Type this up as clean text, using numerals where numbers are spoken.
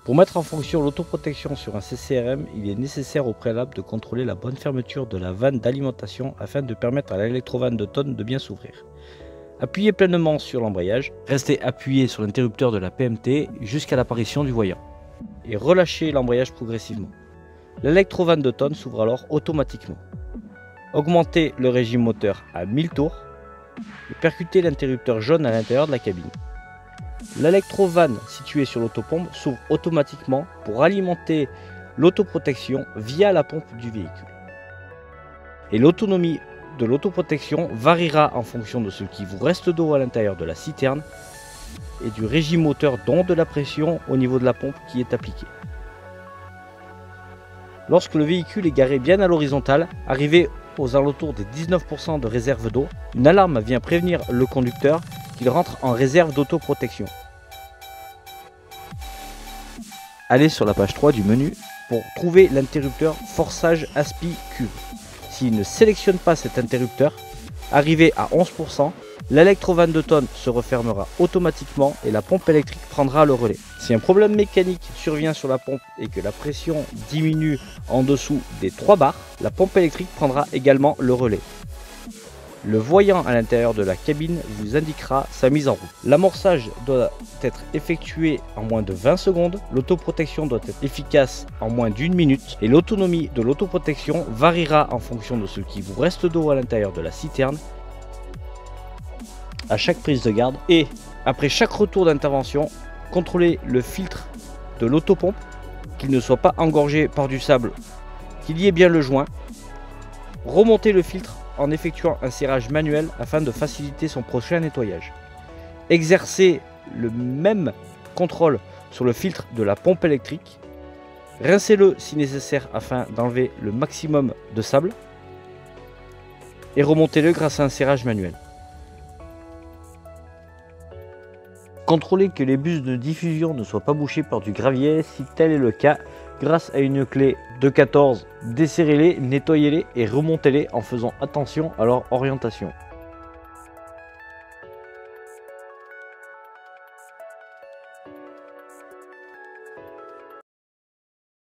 Pour mettre en fonction l'autoprotection sur un CCRM, il est nécessaire au préalable de contrôler la bonne fermeture de la vanne d'alimentation afin de permettre à l'électrovanne de tonne de bien s'ouvrir. Appuyez pleinement sur l'embrayage, restez appuyé sur l'interrupteur de la PMT jusqu'à l'apparition du voyant et relâchez l'embrayage progressivement. L'électrovanne de tonne s'ouvre alors automatiquement. Augmentez le régime moteur à 1000 tours et percutez l'interrupteur jaune à l'intérieur de la cabine. L'électrovanne située sur l'autopompe s'ouvre automatiquement pour alimenter l'autoprotection via la pompe du véhicule. Et l'autonomie de l'autoprotection variera en fonction de ce qui vous reste d'eau à l'intérieur de la citerne et du régime moteur, donc de la pression au niveau de la pompe qui est appliquée. Lorsque le véhicule est garé bien à l'horizontale, arrivé aux alentours des 19% de réserve d'eau, une alarme vient prévenir le conducteur qu'il rentre en réserve d'autoprotection. Allez sur la page 3 du menu pour trouver l'interrupteur forçage aspi cuve. S'il ne sélectionne pas cet interrupteur, arrivé à 11%, l'électrovanne de tonne se refermera automatiquement et la pompe électrique prendra le relais. Si un problème mécanique survient sur la pompe et que la pression diminue en dessous des 3 bars, la pompe électrique prendra également le relais. Le voyant à l'intérieur de la cabine vous indiquera sa mise en route. L'amorçage doit être effectué en moins de 20 secondes, l'autoprotection doit être efficace en moins d'1 minute et l'autonomie de l'autoprotection variera en fonction de ce qui vous reste d'eau à l'intérieur de la citerne à chaque prise de garde. Et après chaque retour d'intervention, contrôlez le filtre de l'autopompe, qu'il ne soit pas engorgé par du sable, qu'il y ait bien le joint. Remontez le filtre en effectuant un serrage manuel afin de faciliter son prochain nettoyage. Exercez le même contrôle sur le filtre de la pompe électrique. Rincez-le si nécessaire afin d'enlever le maximum de sable et remontez-le grâce à un serrage manuel. Contrôlez que les bus de diffusion ne soient pas bouchés par du gravier. Si tel est le cas, grâce à une clé de 14, desserrez-les, nettoyez-les et remontez-les en faisant attention à leur orientation.